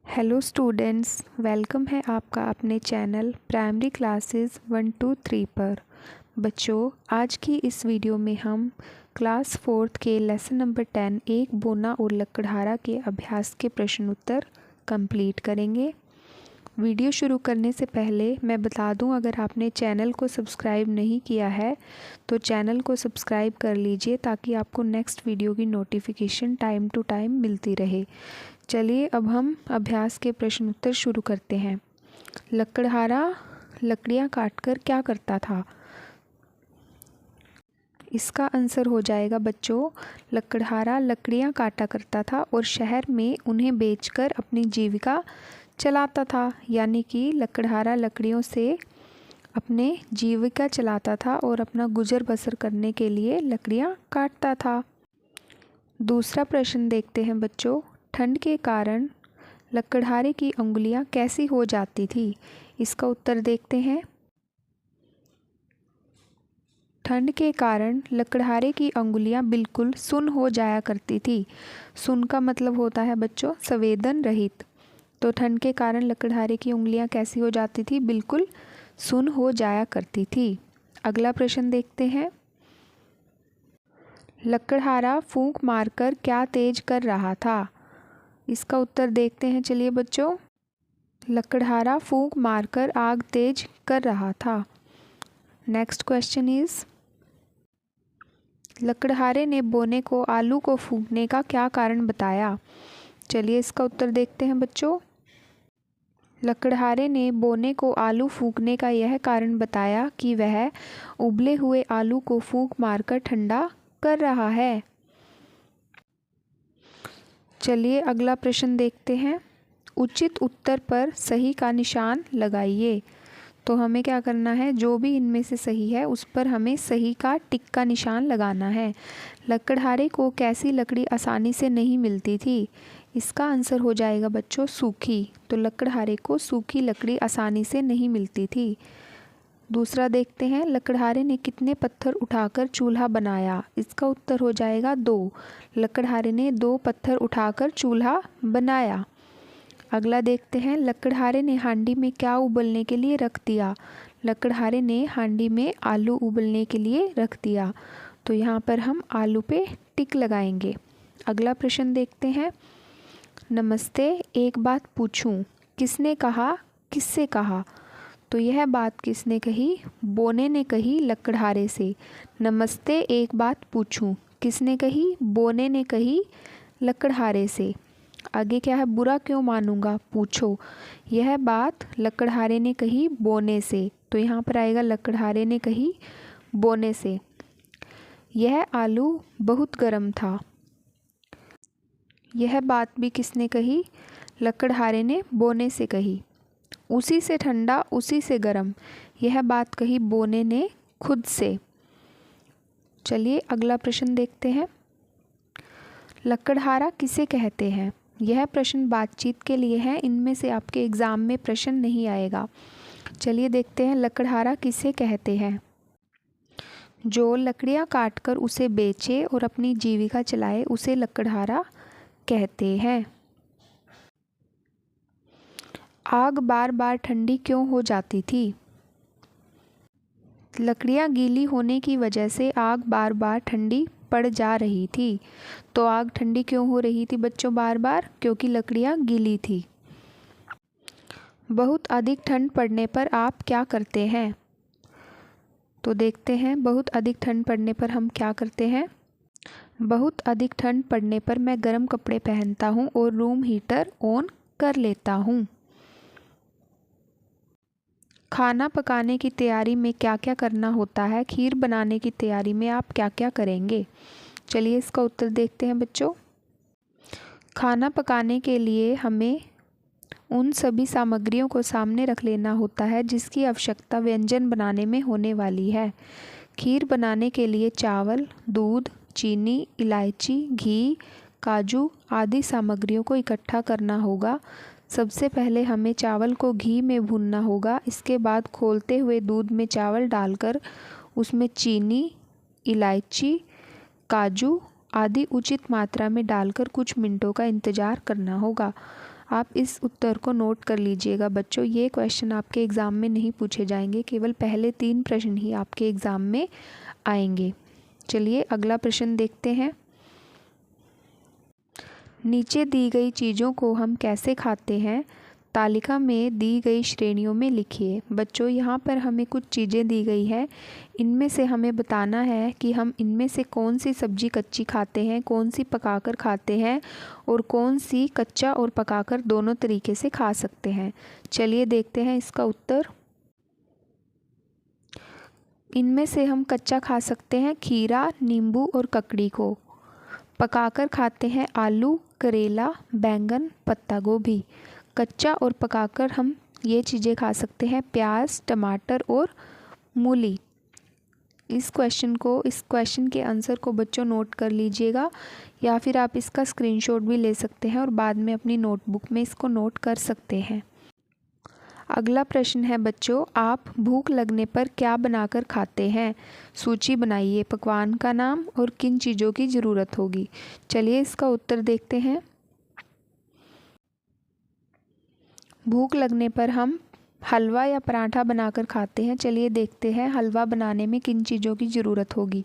Hello students, welcome है आपका अपने चैनल प्राइमरी क्लासेस 1 2 3 पर। बच्चों, आज की इस वीडियो में हम क्लास 4th के लेसन नंबर 10 एक बोना और लकड़हारा के अभ्यास के प्रश्न उत्तर कंप्लीट करेंगे। वीडियो शुरू करने से पहले मैं बता दूं, अगर आपने चैनल को सब्सक्राइब नहीं किया है तो चैनल को सब्सक्राइब कर लीजिए ताकि आपको नेक्स्ट वीडियो की नोटिफिकेशन टाइम टू टाइम मिलती रहे। चलिए अब हम अभ्यास के प्रश्न उत्तर शुरू करते हैं। लकड़हारा लकड़ियाँ काटकर क्या करता था? इसका आंसर हो जाएगा बच्चों, लकड़हारा लकड़ियाँ काटा करता था और शहर में उन्हें बेचकर अपनी जीविका चलाता था। यानी कि लकड़हारा लकड़ियों से अपने जीविका चलाता था और अपना गुजर बसर करने के लिए लकड़ियाँ काटता था। दूसरा प्रश्न देखते हैं बच्चों, ठंड के कारण लकड़हारे की उंगलियां कैसी हो जाती थी? इसका उत्तर देखते हैं। ठंड के कारण लकड़हारे की उंगलियां बिल्कुल सुन्न हो जाया करती थी। सुन्न का मतलब होता है बच्चों संवेदन रहित। तो ठंड के कारण लकड़हारे की उंगलियां कैसी हो जाती थी? बिल्कुल सुन्न हो जाया करती थी। अगला प्रश्न देखते हैं, लकड़हारा फूंक मारकर क्या तेज कर रहा था? इसका उत्तर देखते हैं। चलिए बच्चों, लकड़हारा फूंक मारकर आग तेज कर रहा था। नेक्स्ट क्वेश्चन इज, लकड़हारे ने बोने को आलू को फूंकने का क्या कारण बताया? चलिए इसका उत्तर देखते हैं बच्चों। लकड़हारे ने बोने को आलू फूंकने का यह कारण बताया कि वह उबले हुए आलू को फूंक मारकर ठंडा कर रहा है। चलिए अगला प्रश्न देखते हैं, उचित उत्तर पर सही का निशान लगाइए। तो हमें क्या करना है, जो भी इनमें से सही है उस पर हमें सही का टिक का निशान लगाना है। लकड़हारे को कैसी लकड़ी आसानी से नहीं मिलती थी? इसका आंसर हो जाएगा बच्चों सूखी। तो लकड़हारे को सूखी लकड़ी आसानी से नहीं मिलती थी। दूसरा देखते हैं, लकड़हारे ने कितने पत्थर उठाकर चूल्हा बनाया? इसका उत्तर हो जाएगा 2। लकड़हारे ने 2 पत्थर उठाकर चूल्हा बनाया। अगला देखते हैं, लकड़हारे ने हांडी में क्या उबलने के लिए रख दिया? लकड़हारे ने हांडी में आलू उबलने के लिए रख दिया। तो यहाँ पर हम आलू पे टिक लगाएंगे। अगला प्रश्न देखते हैं, नमस्ते, एक बात पूछूं। किसने कहा, किससे कहा? तो यह बात किसने कही? बोने ने कही लकड़हारे से। नमस्ते, एक बात पूछूं किसने कही? बोने ने कही लकड़हारे से। आगे क्या है, बुरा क्यों मानूंगा, पूछो। यह बात लकड़हारे ने कही बोने से। तो यहाँ पर आएगा लकड़हारे ने कही बोने से। यह आलू बहुत गर्म था। यह बात भी किसने कही? लकड़हारे ने बोने से कही। उसी से ठंडा उसी से गर्म, यह बात कही बोने ने खुद से। चलिए अगला प्रश्न देखते हैं, लकड़हारा किसे कहते हैं? यह प्रश्न बातचीत के लिए है, इनमें से आपके एग्ज़ाम में प्रश्न नहीं आएगा। चलिए देखते हैं, लकड़हारा किसे कहते हैं? जो लकड़ियाँ काटकर उसे बेचे और अपनी जीविका चलाए उसे लकड़हारा कहते हैं। आग बार बार ठंडी क्यों हो जाती थी? लकड़ियाँ गीली होने की वजह से आग बार बार ठंडी पड़ जा रही थी। तो आग ठंडी क्यों हो रही थी बच्चों बार बार? क्योंकि लकड़ियाँ गीली थी। बहुत अधिक ठंड पड़ने पर आप क्या करते हैं? तो देखते हैं, बहुत अधिक ठंड पड़ने पर हम क्या करते हैं। बहुत अधिक ठंड पड़ने पर मैं गर्म कपड़े पहनता हूँ और रूम हीटर ऑन कर लेता हूँ। खाना पकाने की तैयारी में क्या क्या करना होता है? खीर बनाने की तैयारी में आप क्या क्या करेंगे? चलिए इसका उत्तर देखते हैं बच्चों। खाना पकाने के लिए हमें उन सभी सामग्रियों को सामने रख लेना होता है जिसकी आवश्यकता व्यंजन बनाने में होने वाली है। खीर बनाने के लिए चावल, दूध, चीनी, इलायची, घी, काजू आदि सामग्रियों को इकट्ठा करना होगा। सबसे पहले हमें चावल को घी में भूनना होगा। इसके बाद खौलते हुए दूध में चावल डालकर उसमें चीनी, इलायची, काजू आदि उचित मात्रा में डालकर कुछ मिनटों का इंतज़ार करना होगा। आप इस उत्तर को नोट कर लीजिएगा बच्चों, ये क्वेश्चन आपके एग्ज़ाम में नहीं पूछे जाएंगे, केवल पहले 3 प्रश्न ही आपके एग्ज़ाम में आएंगे। चलिए अगला प्रश्न देखते हैं। नीचे दी गई चीज़ों को हम कैसे खाते हैं, तालिका में दी गई श्रेणियों में लिखिए। बच्चों यहाँ पर हमें कुछ चीज़ें दी गई है, इनमें से हमें बताना है कि हम इनमें से कौन सी सब्ज़ी कच्ची खाते हैं, कौन सी पकाकर खाते हैं और कौन सी कच्चा और पकाकर दोनों तरीके से खा सकते हैं। चलिए देखते हैं इसका उत्तर। इनमें से हम कच्चा खा सकते हैं खीरा, नींबू और ककड़ी को। पकाकर खाते हैं आलू, करेला, बैंगन, पत्ता गोभी। कच्चा और पकाकर हम ये चीज़ें खा सकते हैं प्याज, टमाटर और मूली। इस क्वेश्चन के आंसर को बच्चों नोट कर लीजिएगा, या फिर आप इसका स्क्रीनशॉट भी ले सकते हैं और बाद में अपनी नोटबुक में इसको नोट कर सकते हैं। अगला प्रश्न है बच्चों, आप भूख लगने पर क्या बनाकर खाते हैं? सूची बनाइए, पकवान का नाम और किन चीज़ों की ज़रूरत होगी। चलिए इसका उत्तर देखते हैं। भूख लगने पर हम हलवा या पराठा बनाकर खाते हैं। चलिए देखते हैं हलवा बनाने में किन चीज़ों की ज़रूरत होगी।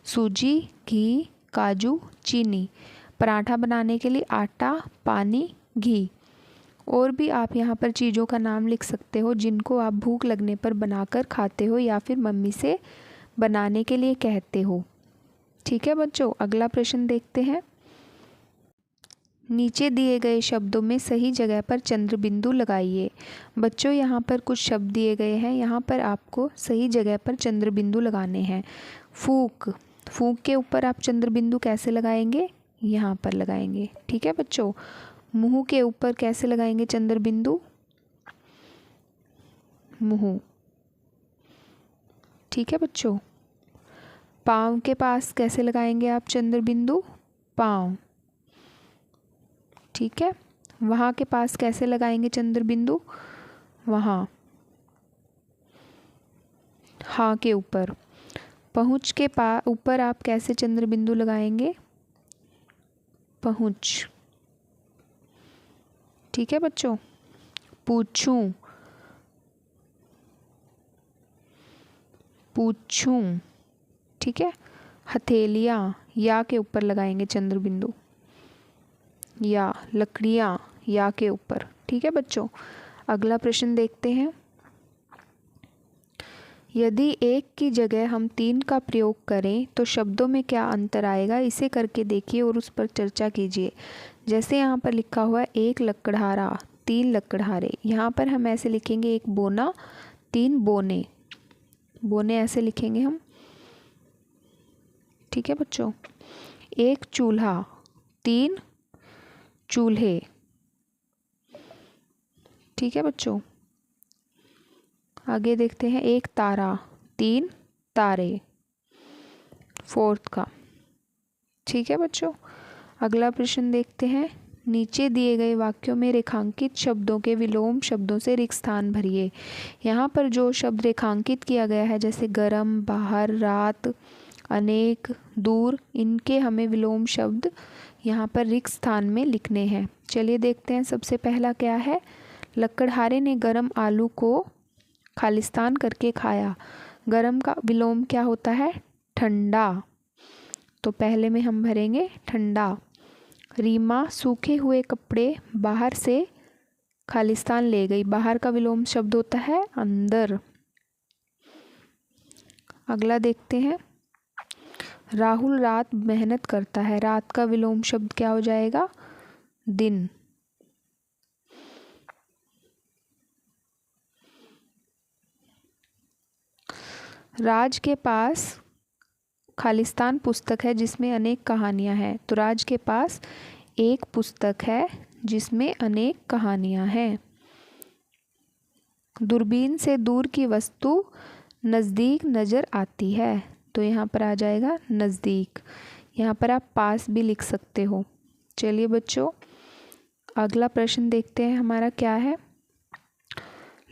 सूजी, घी, काजू, चीनी। पराठा बनाने के लिए आटा, पानी, घी। और भी आप यहाँ पर चीज़ों का नाम लिख सकते हो जिनको आप भूख लगने पर बनाकर खाते हो या फिर मम्मी से बनाने के लिए कहते हो। ठीक है बच्चों, अगला प्रश्न देखते हैं। नीचे दिए गए शब्दों में सही जगह पर चंद्र बिंदु लगाइए। बच्चों यहाँ पर कुछ शब्द दिए गए हैं, यहाँ पर आपको सही जगह पर चंद्र बिंदु लगाने हैं। फूंक, फूंक के ऊपर आप चंद्र बिंदु कैसे लगाएंगे? यहाँ पर लगाएंगे। ठीक है बच्चों। मुंह के ऊपर कैसे लगाएंगे चंद्र बिंदु? मुंह। ठीक है बच्चों। पाँव के पास कैसे लगाएंगे आप चंद्र बिंदु? पाँव। ठीक है। वहाँ के पास कैसे लगाएंगे चंद्र बिंदु? वहाँ। हाँ के ऊपर। पहुँच के ऊपर आप कैसे चंद्र बिंदु लगाएंगे? पहुँच। ठीक है बच्चों। पूछूं, पूछूं। ठीक है। हथेलियाँ, या के ऊपर लगाएंगे चंद्र बिंदु। या। लकड़ियाँ, या के ऊपर। ठीक है बच्चों। अगला प्रश्न देखते हैं। यदि एक की जगह हम 3 का प्रयोग करें तो शब्दों में क्या अंतर आएगा, इसे करके देखिए और उस पर चर्चा कीजिए। जैसे यहाँ पर लिखा हुआ है 1 लकड़हारा, 3 लकड़हारे। यहाँ पर हम ऐसे लिखेंगे 1 बोना, 3 बोने। बोने ऐसे लिखेंगे हम। ठीक है बच्चों। 1 चूल्हा, 3 चूल्हे। ठीक है बच्चों। आगे देखते हैं। 1 तारा, 3 तारे। 4th का। ठीक है बच्चों। अगला प्रश्न देखते हैं। नीचे दिए गए वाक्यों में रेखांकित शब्दों के विलोम शब्दों से रिक्त स्थान भरिए। यहाँ पर जो शब्द रेखांकित किया गया है जैसे गरम, बाहर, रात, अनेक, दूर, इनके हमें विलोम शब्द यहाँ पर रिक्त स्थान में लिखने हैं। चलिए देखते हैं। सबसे पहला क्या है? लकड़हारे ने गरम आलू को खालिस्तान करके खाया। गरम का विलोम क्या होता है? ठंडा। तो पहले में हम भरेंगे ठंडा। रीमा सूखे हुए कपड़े बाहर से खालिस्तान ले गई। बाहर का विलोम शब्द होता है अंदर। अगला देखते हैं। राहुल रात मेहनत करता है। रात का विलोम शब्द क्या हो जाएगा? दिन। राज के पास खालिस्तान पुस्तक है जिसमें अनेक कहानियां हैं। तो राज के पास एक पुस्तक है जिसमें अनेक कहानियां हैं। दूरबीन से दूर की वस्तु नज़दीक नज़र आती है। तो यहाँ पर आ जाएगा नज़दीक। यहाँ पर आप पास भी लिख सकते हो। चलिए बच्चों, अगला प्रश्न देखते हैं हमारा क्या है।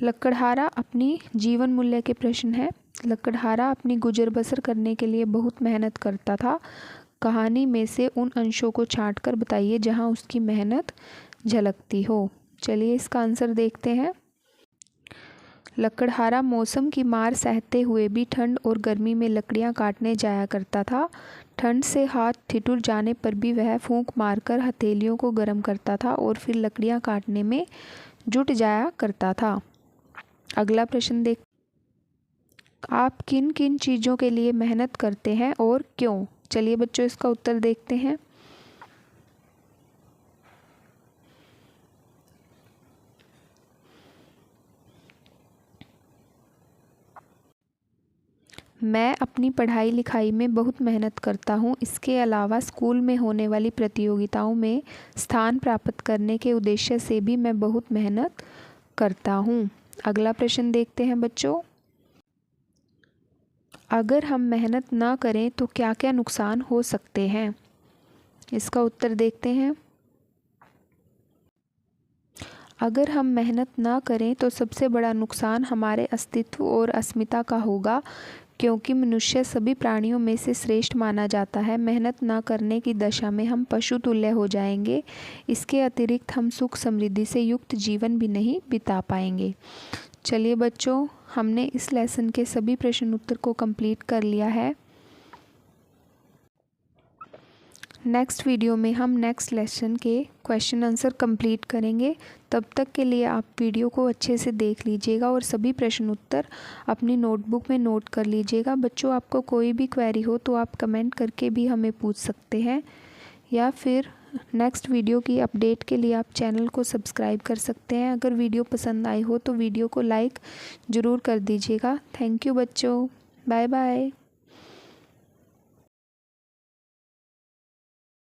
लकड़हारा अपनी जीवन मूल्य के प्रश्न है। लकड़हारा अपनी गुजर बसर करने के लिए बहुत मेहनत करता था। कहानी में से उन अंशों को छांटकर बताइए जहां उसकी मेहनत झलकती हो। चलिए इसका आंसर देखते हैं। लकड़हारा मौसम की मार सहते हुए भी ठंड और गर्मी में लकड़ियां काटने जाया करता था। ठंड से हाथ ठिठुर जाने पर भी वह फूंक मारकर हथेलियों को गर्म करता था और फिर लकड़ियां काटने में जुट जाया करता था। अगला प्रश्न देख, आप किन किन चीज़ों के लिए मेहनत करते हैं और क्यों? चलिए बच्चों इसका उत्तर देखते हैं। मैं अपनी पढ़ाई लिखाई में बहुत मेहनत करता हूँ। इसके अलावा स्कूल में होने वाली प्रतियोगिताओं में स्थान प्राप्त करने के उद्देश्य से भी मैं बहुत मेहनत करता हूँ। अगला प्रश्न देखते हैं बच्चों, अगर हम मेहनत ना करें तो क्या क्या नुकसान हो सकते हैं? इसका उत्तर देखते हैं। अगर हम मेहनत ना करें तो सबसे बड़ा नुकसान हमारे अस्तित्व और अस्मिता का होगा, क्योंकि मनुष्य सभी प्राणियों में से श्रेष्ठ माना जाता है। मेहनत ना करने की दशा में हम पशु तुल्य हो जाएंगे। इसके अतिरिक्त हम सुख समृद्धि से युक्त जीवन भी नहीं बिता पाएंगे। चलिए बच्चों, हमने इस लेसन के सभी प्रश्न उत्तर को कंप्लीट कर लिया है। नेक्स्ट वीडियो में हम नेक्स्ट लेसन के क्वेश्चन आंसर कंप्लीट करेंगे। तब तक के लिए आप वीडियो को अच्छे से देख लीजिएगा और सभी प्रश्न उत्तर अपनी नोटबुक में नोट कर लीजिएगा। बच्चों, आपको कोई भी क्वेरी हो तो आप कमेंट करके भी हमें पूछ सकते हैं, या फिर नेक्स्ट वीडियो की अपडेट के लिए आप चैनल को सब्सक्राइब कर सकते हैं। अगर वीडियो पसंद आई हो तो वीडियो को लाइक ज़रूर कर दीजिएगा। थैंक यू बच्चों, बाय बाय।